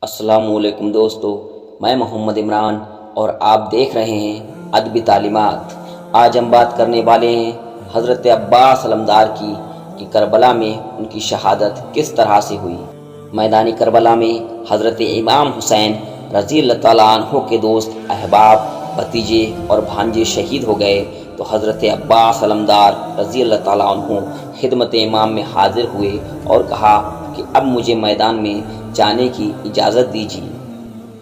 السلام علیکم دوستو، میں محمد عمران اور آپ دیکھ رہے ہیں ادبی تعلیمات۔ آج ہم بات کرنے والے ہیں حضرت عباس علمدار کی کہ کربلا میں ان کی شہادت کس طرح سے ہوئی۔ میدان کربلا میں حضرت امام حسین رضی اللہ تعالیٰ عنہ کے دوست، احباب، بھتیجے اور بھانجے شہید ہو گئے تو حضرت عباس علمدار رضی اللہ تعالیٰ عنہ خدمت امام میں حاضر ہوئے اور کہا کہ اب مجھے میدان میں جانے کی اجازت دیجیے۔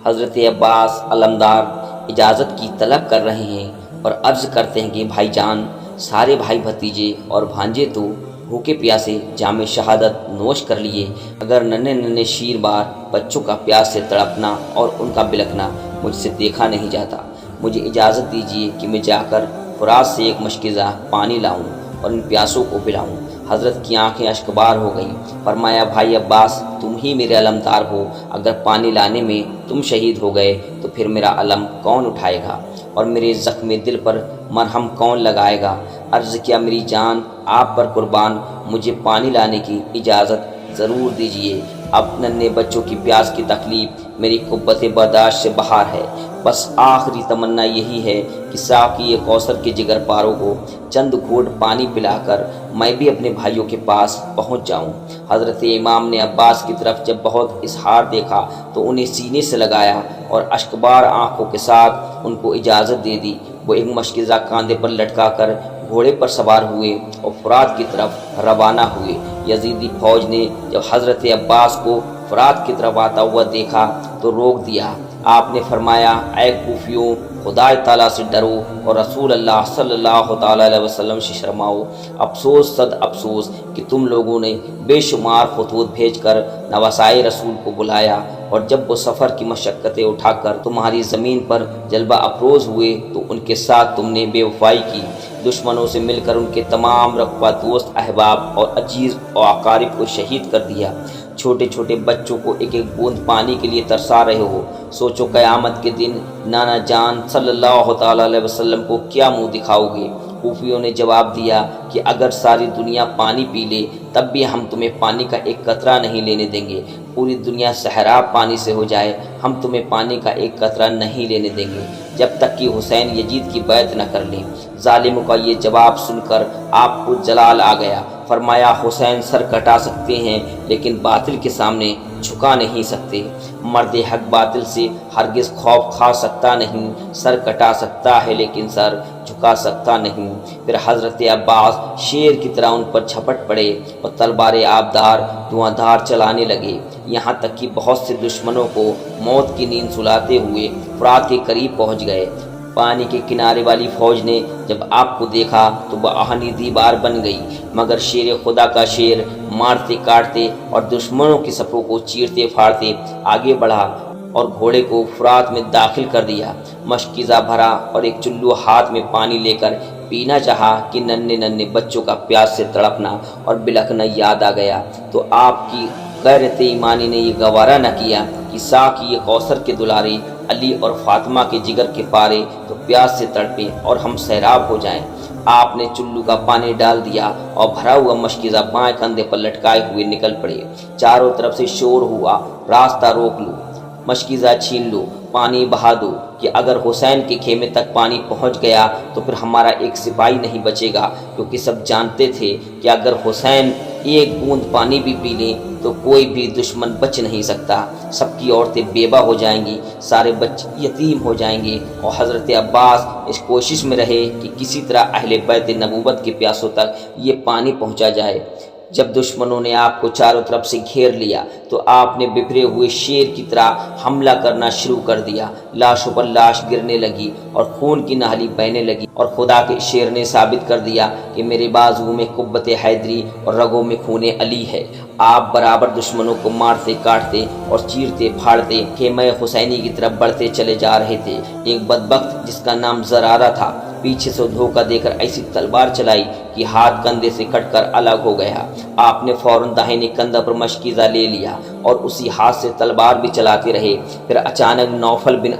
حضرت عباس علمدار اجازت کی طلب کر رہے ہیں اور عرض کرتے ہیں کہ بھائی جان، سارے بھائی بھتیجے اور بھانجے تو بھوکے پیاسے جام شہادت نوش کر لیے، اگر ننھے ننھے شیر بار بچوں کا پیاس سے تڑپنا اور ان کا بلکنا مجھ سے دیکھا نہیں جاتا۔ مجھے اجازت دیجیے کہ میں جا کر فرات سے ایک مشکیزہ پانی لاؤں اور ان پیاسوں کو پلاؤں۔ حضرت کی آنکھیں اشکبار ہو گئیں۔ فرمایا، بھائی عباس، تم ہی میرے علمدار ہو، اگر پانی لانے میں تم شہید ہو گئے تو پھر میرا علم کون اٹھائے گا اور میرے زخم دل پر مرہم کون لگائے گا؟ عرض کیا، میری جان آپ پر قربان، مجھے پانی لانے کی اجازت ضرور دیجیے۔ اب ننھے بچوں کی پیاس کی تکلیف میری قوت برداشت سے باہر ہے۔ بس آخری تمنا یہی ہے کہ ساقی کوثر کے جگر پاروں کو چند گھونٹ پانی پلا کر میں بھی اپنے بھائیوں کے پاس پہنچ جاؤں۔ حضرت امام نے عباس کی طرف جب بہت اظہار دیکھا تو انہیں سینے سے لگایا اور اشکبار آنکھوں کے ساتھ ان کو اجازت دے دی۔ وہ ایک مشکیزہ کاندھے پر لٹکا کر گھوڑے پر سوار ہوئے اور فرات کی طرف روانہ ہوئے۔ یزیدی فوج نے جب حضرت عباس کو فرات کی طرف آتا ہوا دیکھا تو روک دیا۔ آپ نے فرمایا، اے کوفیوں، خدا تعالیٰ سے ڈرو اور رسول اللہ صلی اللہ تعالیٰ علیہ وسلم سے شرماؤ۔ افسوس صد افسوس کہ تم لوگوں نے بے شمار خطوط بھیج کر نواسائے رسول کو بلایا، اور جب وہ سفر کی مشقتیں اٹھا کر تمہاری زمین پر جلوہ افروز ہوئے تو ان کے ساتھ تم نے بے وفائی کی۔ دشمنوں سے مل کر ان کے تمام رقبہ دوست، احباب اور عزیز و اقارب کو شہید کر دیا۔ چھوٹے چھوٹے بچوں کو ایک ایک بوند پانی کے لیے ترسا رہے ہو۔ سوچو قیامت کے دن نانا جان صلی اللہ تعالیٰ علیہ وسلم کو کیا منہ دکھاؤ گے؟ کوفیوں نے جواب دیا کہ اگر ساری دنیا پانی پی لے تب بھی ہم تمہیں پانی کا ایک قطرہ نہیں لینے دیں گے۔ پوری دنیا سیراب پانی سے ہو جائے، ہم تمہیں پانی کا ایک قطرہ نہیں لینے دیں گے جب تک کہ حسین یزید کی بیعت نہ کر لیں۔ ظالموں کا یہ جواب سن کر آپ کو جلال آ گیا۔ فرمایا، حسین سر کٹا سکتے ہیں لیکن باطل کے سامنے جھکا نہیں سکتے۔ مرد حق باطل سے ہرگز خوف کھا سکتا نہیں، سر کٹا سکتا ہے لیکن سر جھکا سکتا نہیں۔ پھر حضرت عباس شیر کی طرح ان پر جھپٹ پڑے اور تلوار آبدار دھواں دھار چلانے لگے، یہاں تک کہ بہت سے دشمنوں کو موت کی نیند سلاتے ہوئے فرات کے قریب پہنچ گئے۔ پانی کے کنارے والی فوج نے جب آپ کو دیکھا تو وہ آہنی دیوار بن گئی، مگر شیر خدا کا شیر مارتے کاٹتے اور دشمنوں کی صفوں کو چیرتے پھاڑتے آگے بڑھا اور گھوڑے کو فرات میں داخل کر دیا۔ مشکیزہ بھرا اور ایک چلو ہاتھ میں پانی لے کر پینا چاہا کہ ننھے ننھے بچوں کا پیاس سے تڑپنا اور بلکنا یاد آ گیا تو آپ کی غیرت ایمانی نے یہ گوارا نہ کیا کہ ساقی کوثر کے دلارے علی اور فاطمہ کے جگر کے پارے تو پیاس سے تڑپیں اور ہم سیراب ہو جائیں۔ آپ نے چلو کا پانی ڈال دیا اور بھرا ہوا مشکیزہ بائیں کندھے پر لٹکائے ہوئے نکل پڑے۔ چاروں طرف سے شور ہوا، راستہ روک لو، مشکیزہ چھین لو، پانی بہا دو کہ اگر حسین کے خیمے تک پانی پہنچ گیا تو پھر ہمارا ایک سپاہی نہیں بچے گا، کیونکہ سب جانتے تھے کہ اگر حسین ایک بوند پانی بھی پی لیں تو کوئی بھی دشمن بچ نہیں سکتا۔ سب کی عورتیں بیوہ ہو جائیں گی، سارے بچے یتیم ہو جائیں گے، اور حضرت عباس اس کوشش میں رہے کہ کسی طرح اہل بیت نبوت کے پیاسوں تک یہ پانی پہنچا جائے۔ جب دشمنوں نے آپ کو چاروں طرف سے گھیر لیا تو آپ نے بپھرے ہوئے شیر کی طرح حملہ کرنا شروع کر دیا۔ لاشوں پر لاش گرنے لگی اور خون کی نہلی بہنے لگی، اور خدا کے شیر نے ثابت کر دیا کہ میرے بازو میں قوت حیدری اور رگوں میں خون علی ہے۔ آپ برابر دشمنوں کو مارتے کاٹتے اور چیرتے پھاڑتے خیمہ حسینی کی طرف بڑھتے چلے جا رہے تھے۔ ایک بدبخت جس کا نام زرارہ تھا پیچھے سے دھوکہ دے کر ایسی تلوار چلائی کہ ہاتھ کندھے سے کٹ کر الگ ہو گیا۔ آپ نے فوراً داہنے کندھے پر مشکیزہ لے لیا اور اسی ہاتھ سے تلوار بھی چلاتے رہے۔ پھر اچانک نوفل بن